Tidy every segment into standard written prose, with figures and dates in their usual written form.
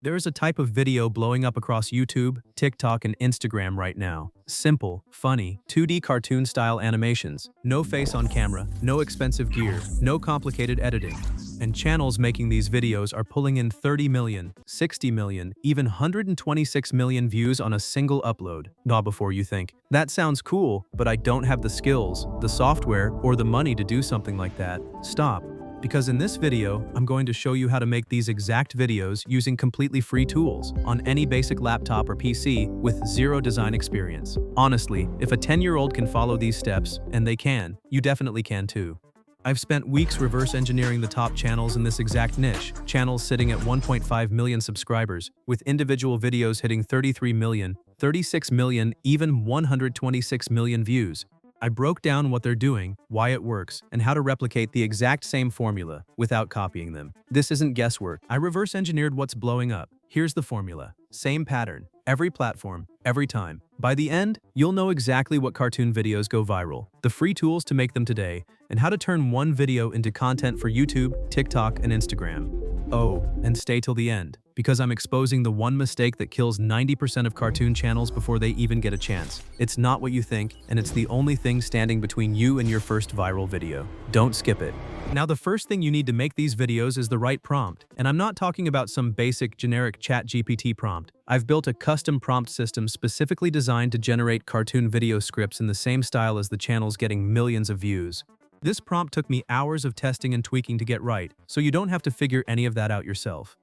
There is a type of video blowing up across YouTube, TikTok, and Instagram right now. Simple, funny, 2D cartoon-style animations. No face on camera, no expensive gear, no complicated editing. And channels making these videos are pulling in 30 million, 60 million, even 126 million views on a single upload. Not before you think, that sounds cool, but I don't have the skills, the software, or the money to do something like that. Stop. Because in this video, I'm going to show you how to make these exact videos using completely free tools on any basic laptop or PC with zero design experience. Honestly, if a 10-year-old can follow these steps, and they can, you definitely can too. I've spent weeks reverse engineering the top channels in this exact niche, channels sitting at 1.5 million subscribers, with individual videos hitting 33 million, 36 million, even 126 million views. I broke down what they're doing, why it works, and how to replicate the exact same formula without copying them. This isn't guesswork. I reverse engineered what's blowing up. Here's the formula. Same pattern. Every platform, every time. By the end, you'll know exactly what cartoon videos go viral, the free tools to make them today, and how to turn one video into content for YouTube, TikTok, and Instagram. Oh, and stay till the end, because I'm exposing the one mistake that kills 90% of cartoon channels before they even get a chance. It's not what you think, and it's the only thing standing between you and your first viral video. Don't skip it. Now, the first thing you need to make these videos is the right prompt, and I'm not talking about some basic generic ChatGPT prompt. I've built a custom prompt system specifically designed to generate cartoon video scripts in the same style as the channels getting millions of views. This prompt took me hours of testing and tweaking to get right, so you don't have to figure any of that out yourself.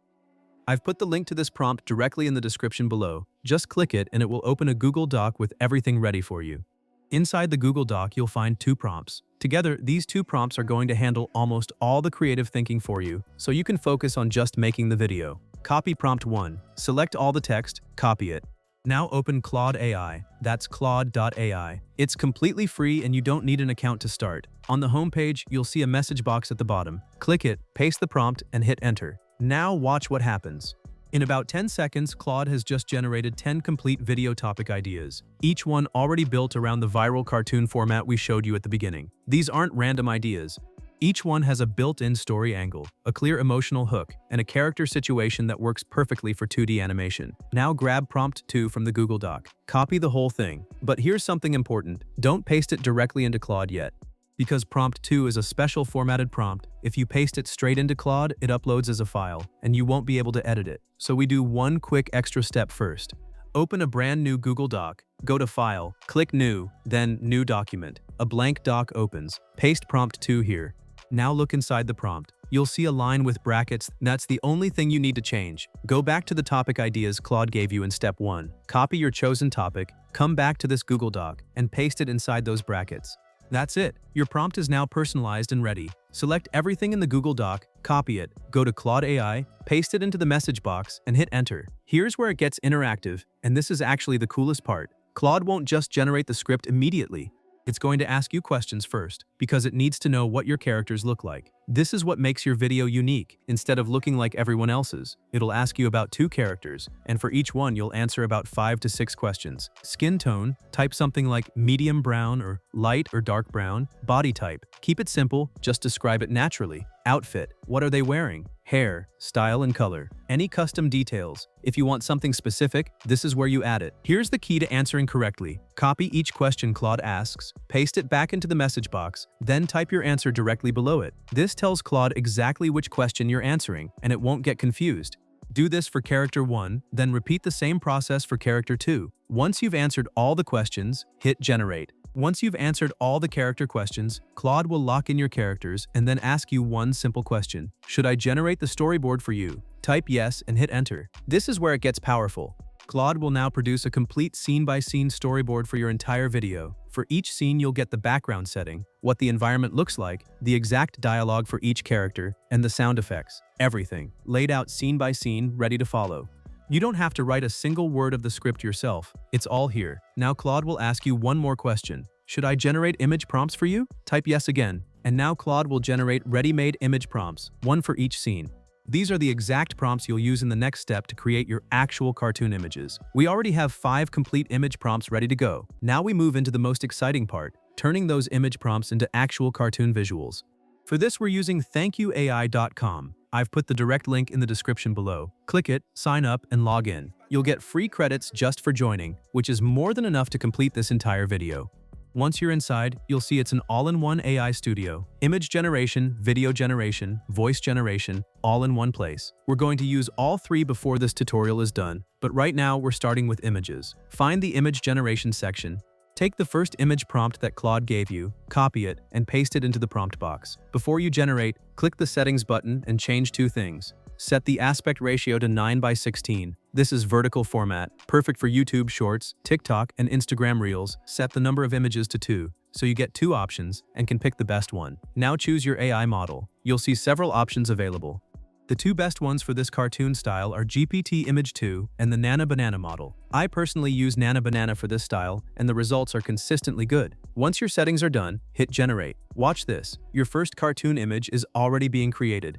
I've put the link to this prompt directly in the description below. Just click it and it will open a Google Doc with everything ready for you. Inside the Google Doc, you'll find two prompts. Together, these two prompts are going to handle almost all the creative thinking for you, so you can focus on just making the video. Copy prompt 1. Select all the text, copy it. Now open Claude AI. That's Claude.ai. It's completely free and you don't need an account to start. On the homepage, you'll see a message box at the bottom. Click it, paste the prompt, and hit enter. Now watch what happens. In about 10 seconds, Claude has just generated 10 complete video topic ideas, each one already built around the viral cartoon format we showed you at the beginning. These aren't random ideas. Each one has a built-in story angle, a clear emotional hook, and a character situation that works perfectly for 2D animation. Now grab prompt 2 from the Google Doc. Copy the whole thing. But here's something important. Don't paste it directly into Claude yet. Because prompt 2 is a special formatted prompt, if you paste it straight into Claude, it uploads as a file, and you won't be able to edit it. So we do one quick extra step first. Open a brand new Google Doc, go to File, click New, then New Document. A blank doc opens. Paste prompt 2 here. Now look inside the prompt. You'll see a line with brackets. That's the only thing you need to change. Go back to the topic ideas Claude gave you in step 1. Copy your chosen topic, come back to this Google Doc, and paste it inside those brackets. That's it. Your prompt is now personalized and ready. Select everything in the Google Doc, copy it, go to Claude AI, paste it into the message box, and hit enter. Here's where it gets interactive, and this is actually the coolest part. Claude won't just generate the script immediately. It's going to ask you questions first, because it needs to know what your characters look like. This is what makes your video unique. Instead of looking like everyone else's, it'll ask you about 2 characters, and for each one you'll answer about 5 to 6 questions. Skin tone, type something like medium brown or light or dark brown. Body type, keep it simple, just describe it naturally. Outfit, what are they wearing? Hair, style, and color. Any custom details. If you want something specific, this is where you add it. Here's the key to answering correctly. Copy each question Claude asks, paste it back into the message box, then type your answer directly below it. This tells Claude exactly which question you're answering, and it won't get confused. Do this for character 1, then repeat the same process for character 2. Once you've answered all the questions, hit generate. Once you've answered all the character questions, Claude will lock in your characters and then ask you one simple question. Should I generate the storyboard for you? Type yes and hit enter. This is where it gets powerful. Claude will now produce a complete scene-by-scene storyboard for your entire video. For each scene, you'll get the background setting, what the environment looks like, the exact dialogue for each character, and the sound effects. Everything, laid out scene by scene, ready to follow. You don't have to write a single word of the script yourself. It's all here. Now Claude will ask you one more question. Should I generate image prompts for you? Type yes again. And now Claude will generate ready-made image prompts, one for each scene. These are the exact prompts you'll use in the next step to create your actual cartoon images. We already have 5 complete image prompts ready to go. Now we move into the most exciting part, turning those image prompts into actual cartoon visuals. For this, we're using ThankyouAI.com. I've put the direct link in the description below. Click it, sign up, and log in. You'll get free credits just for joining, which is more than enough to complete this entire video. Once you're inside, you'll see it's an all-in-one AI studio. Image generation, video generation, voice generation, all in one place. We're going to use all three before this tutorial is done, but right now we're starting with images. Find the image generation section. Take the first image prompt that Claude gave you, copy it, and paste it into the prompt box. Before you generate, click the settings button and change two things. Set the aspect ratio to 9:16. This is vertical format, perfect for YouTube Shorts, TikTok, and Instagram Reels. Set the number of images to 2, so you get 2 options and can pick the best one. Now choose your AI model. You'll see several options available. The 2 best ones for this cartoon style are GPT Image 2 and the Nana Banana model. I personally use Nana Banana for this style, and the results are consistently good. Once your settings are done, hit Generate. Watch this. Your first cartoon image is already being created.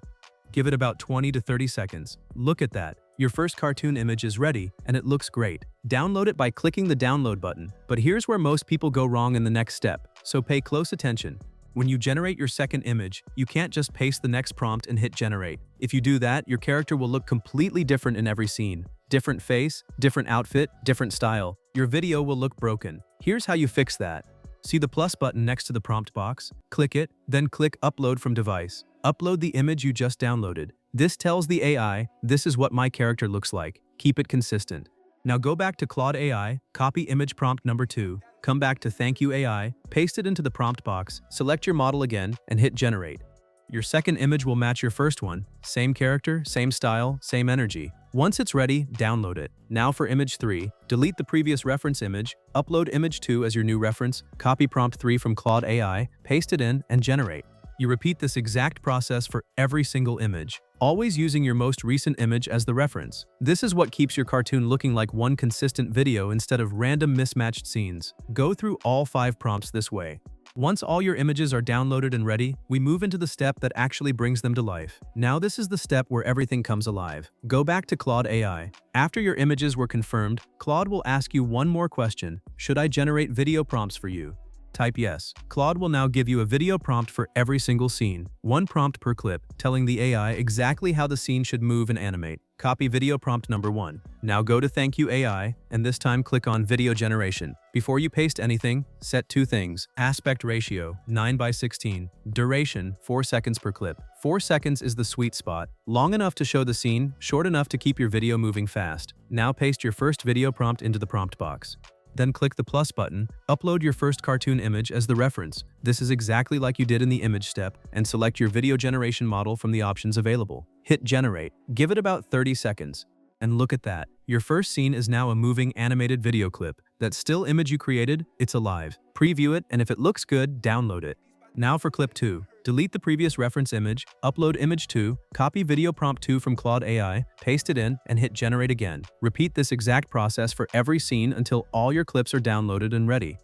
Give it about 20 to 30 seconds. Look at that. Your first cartoon image is ready, and it looks great. Download it by clicking the download button. But here's where most people go wrong in the next step, so pay close attention. When you generate your second image, you can't just paste the next prompt and hit generate. If you do that, your character will look completely different in every scene. Different face, different outfit, different style. Your video will look broken. Here's how you fix that. See the plus button next to the prompt box? Click it, then click Upload from Device. Upload the image you just downloaded. This tells the AI, this is what my character looks like. Keep it consistent. Now go back to Claude AI, copy image prompt number 2, come back to ThankyouAI, paste it into the prompt box, select your model again, and hit Generate. Your second image will match your first one. Same character, same style, same energy. Once it's ready, download it. Now for image 3, delete the previous reference image, upload image 2 as your new reference, copy prompt 3 from Claude AI, paste it in, and generate. You repeat this exact process for every single image, always using your most recent image as the reference. This is what keeps your cartoon looking like one consistent video instead of random mismatched scenes. Go through all 5 prompts this way. Once all your images are downloaded and ready, we move into the step that actually brings them to life. Now this is the step where everything comes alive. Go back to Claude AI. After your images were confirmed, Claude will ask you one more question. Should I generate video prompts for you? Type yes. Claude will now give you a video prompt for every single scene, 1 prompt per clip, telling the AI exactly how the scene should move and animate. Copy video prompt number 1. Now go to ThankyouAI, and this time click on Video Generation. Before you paste anything, set 2 things. Aspect ratio, 9:16. Duration, 4 seconds per clip. 4 seconds is the sweet spot. Long enough to show the scene, short enough to keep your video moving fast. Now paste your first video prompt into the prompt box. Then click the plus button, upload your first cartoon image as the reference. This is exactly like you did in the image step, and select your video generation model from the options available. Hit generate. Give it about 30 seconds. And look at that. Your first scene is now a moving animated video clip. That still image you created, it's alive. Preview it, and if it looks good, download it. Now for clip 2. Delete the previous reference image, upload image 2, copy video prompt 2 from Claude AI, paste it in, and hit generate again. Repeat this exact process for every scene until all your clips are downloaded and ready.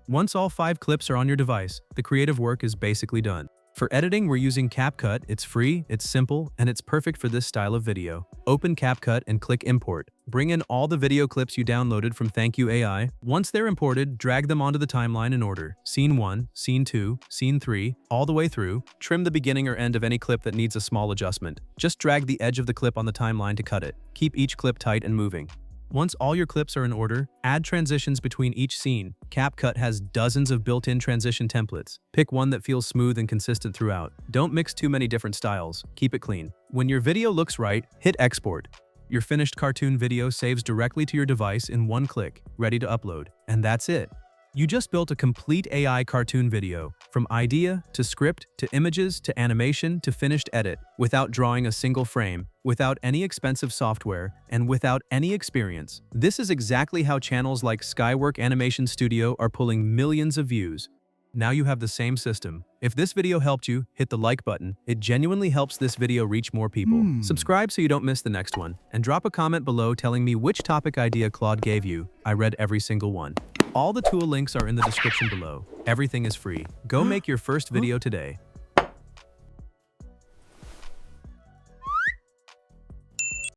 Once all 5 clips are on your device, the creative work is basically done. For editing, we're using CapCut. It's free, it's simple, and it's perfect for this style of video. Open CapCut and click Import. Bring in all the video clips you downloaded from ThankyouAI. Once they're imported, drag them onto the timeline in order. Scene 1, Scene 2, Scene 3, all the way through. Trim the beginning or end of any clip that needs a small adjustment. Just drag the edge of the clip on the timeline to cut it. Keep each clip tight and moving. Once all your clips are in order, add transitions between each scene. CapCut has dozens of built-in transition templates. Pick one that feels smooth and consistent throughout. Don't mix too many different styles. Keep it clean. When your video looks right, hit export. Your finished cartoon video saves directly to your device in 1 click, ready to upload. And that's it. You just built a complete AI cartoon video, from idea to script to images to animation to finished edit, without drawing a single frame, without any expensive software, and without any experience. This is exactly how channels like Skywork Animation Studio are pulling millions of views. Now you have the same system. If this video helped you, hit the like button. It genuinely helps this video reach more people. Subscribe so you don't miss the next one, and drop a comment below telling me which topic idea Claude gave you. I read every single one. All the tool links are in the description below. Everything is free. Go make your first video today.